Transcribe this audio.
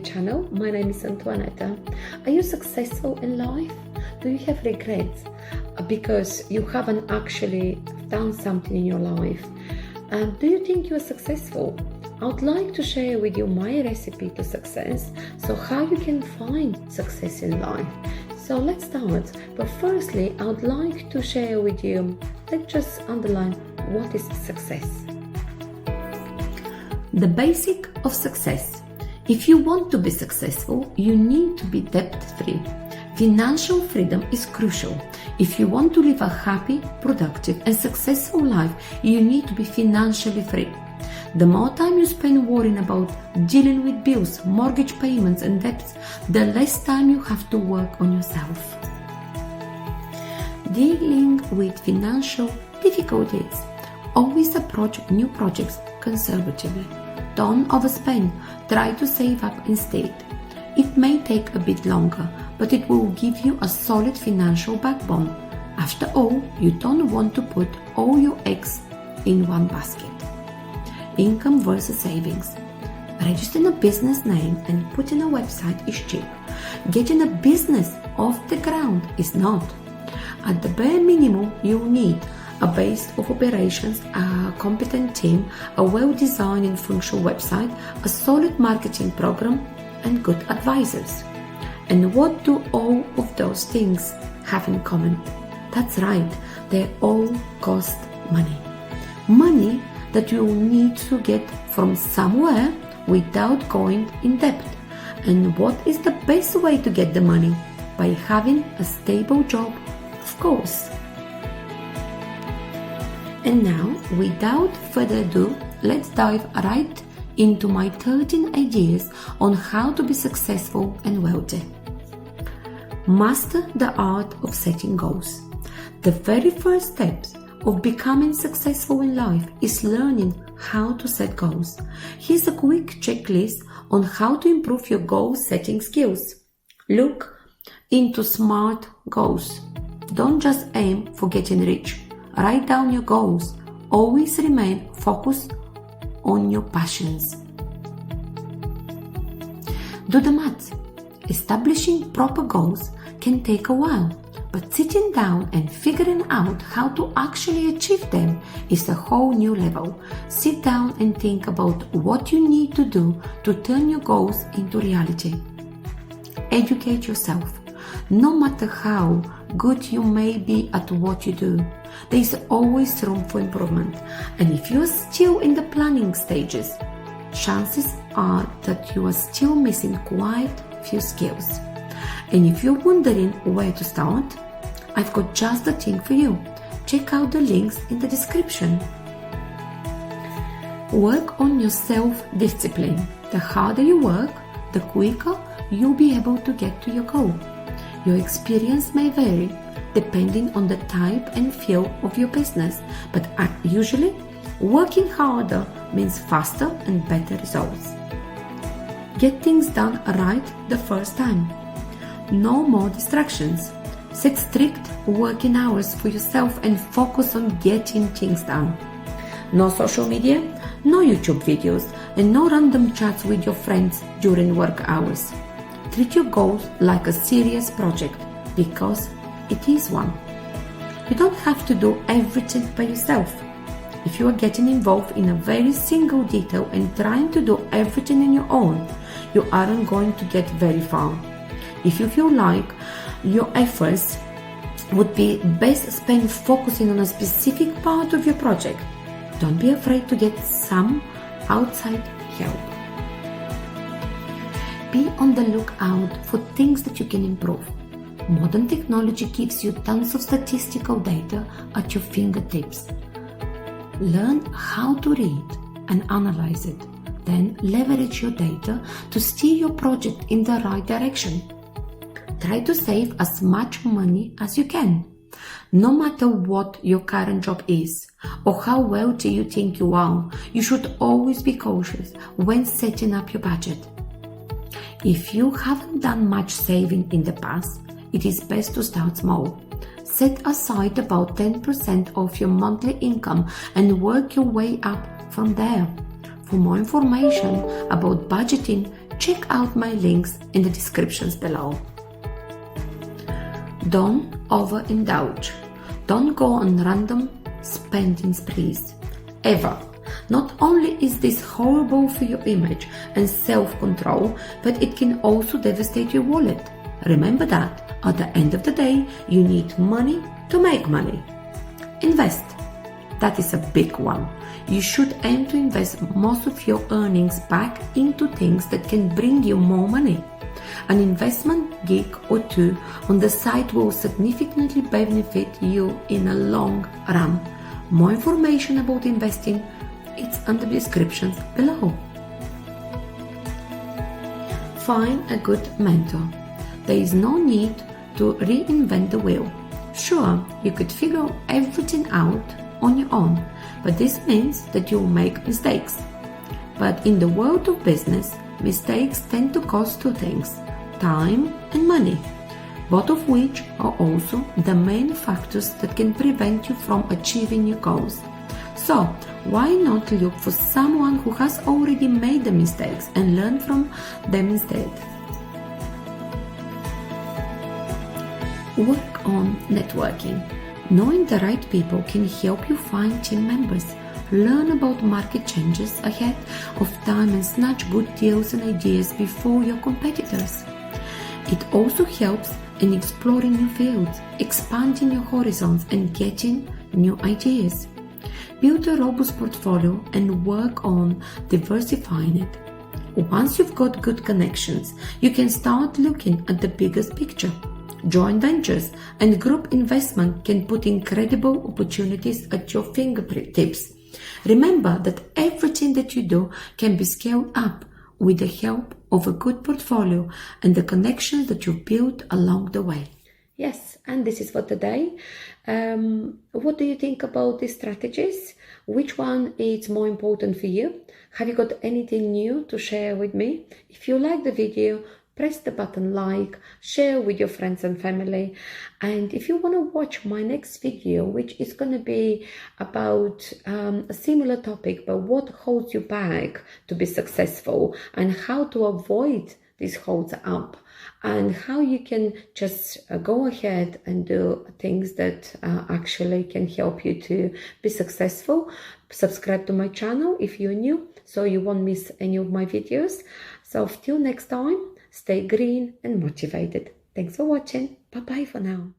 channel. My name is Antoaneta. Are you successful in life? Do you have regrets because you haven't actually done something in your life? Do you think you are successful? I would like to share with you my recipe to success, so how you can find success in life. So let's start. But firstly, I would like to share with you, let's just underline what is success. The basic of success. If you want to be successful, you need to be debt-free. Financial freedom is crucial. If you want to live a happy, productive, and successful life, you need to be financially free. The more time you spend worrying about dealing with bills, mortgage payments, and debts, the less time you have to work on yourself. Dealing with financial difficulties. Always approach new projects conservatively. Don't overspend. Try to save up instead. It may take a bit longer, but it will give you a solid financial backbone. After all, you don't want to put all your eggs in one basket. Income versus savings. Registering a business name and putting a website is cheap. Getting a business off the ground is not. At the bare minimum, you need a base of operations, a competent team, a well-designed and functional website, a solid marketing program, and good advisors. And what do all of those things have in common? That's right, they all cost money. Money that you need to get from somewhere without going in debt. And what is the best way to get the money? By having a stable job, of course. And now, without further ado, let's dive right into my 13 ideas on how to be successful and wealthy. Master the art of setting goals. The very first steps of becoming successful in life is learning how to set goals. Here's a quick checklist on how to improve your goal setting skills. Look into SMART goals. Don't just aim for getting rich. Write down your goals. Always remain focused on your passions. Do the math. Establishing proper goals can take a while, but sitting down and figuring out how to actually achieve them is a whole new level. Sit down and think about what you need to do to turn your goals into reality. Educate yourself. No matter how good you may be at what you do, there is always room for improvement. And if you are still in the planning stages, chances are that you are still missing quite a few skills. And if you're wondering where to start, I've got just the thing for you. Check out the links in the description. Work on your self-discipline. The harder you work, the quicker you'll be able to get to your goal. Your experience may vary depending on the type and feel of your business, but usually working harder means faster and better results. Get things done right the first time. No more distractions. Set strict working hours for yourself and focus on getting things done. No social media, no YouTube videos, and no random chats with your friends during work hours. Treat your goals like a serious project, because it is one. You don't have to do everything by yourself. If you are getting involved in a very single detail and trying to do everything on your own, you aren't going to get very far. If you feel like your efforts would be best spent focusing on a specific part of your project, don't be afraid to get some outside help. Be on the lookout for things that you can improve. Modern technology gives you tons of statistical data at your fingertips. Learn how to read and analyze it. Then leverage your data to steer your project in the right direction. Try to save as much money as you can. No matter what your current job is or how wealthy you think you are, you should always be cautious when setting up your budget. If you haven't done much saving in the past, it is best to start small. Set aside about 10% of your monthly income and work your way up from there. For more information about budgeting, check out my links in the descriptions below. Don't overindulge. Don't go on random spending sprees. Ever. Not only is this horrible for your image and self-control, but it can also devastate your wallet. Remember that at the end of the day, you need money to make money. Invest. That is a big one. You should aim to invest most of your earnings back into things that can bring you more money. An investment gig or two on the side will significantly benefit you in a long run. More information about investing, it's under the descriptions below. Find a good mentor. There is no need to reinvent the wheel. Sure, you could figure everything out on your own, but this means that you'll make mistakes. But in the world of business, mistakes tend to cost two things: time and money, both of which are also the main factors that can prevent you from achieving your goals. So, why not look for someone who has already made the mistakes and learn from them instead? Work on networking. Knowing the right people can help you find team members, learn about market changes ahead of time, and snatch good deals and ideas before your competitors. It also helps in exploring new fields, expanding your horizons, and getting new ideas. Build a robust portfolio and work on diversifying it. Once you've got good connections, you can start looking at the biggest picture. Joint ventures and group investment can put incredible opportunities at your fingertips. Remember that everything that you do can be scaled up with the help of a good portfolio and the connections that you've built along the way. Yes, and this is for today. What do you think about these strategies? Which one is more important for you? Have you got anything new to share with me? If you like the video, press the button like, share with your friends and family. And if you want to watch my next video, which is going to be about a similar topic, but what holds you back to be successful and how to avoid these holds up, and how you can just go ahead and do things that actually can help you to be successful, subscribe to my channel if you're new so you won't miss any of my videos. So till next time, stay green and motivated. Thanks for watching. Bye bye for now.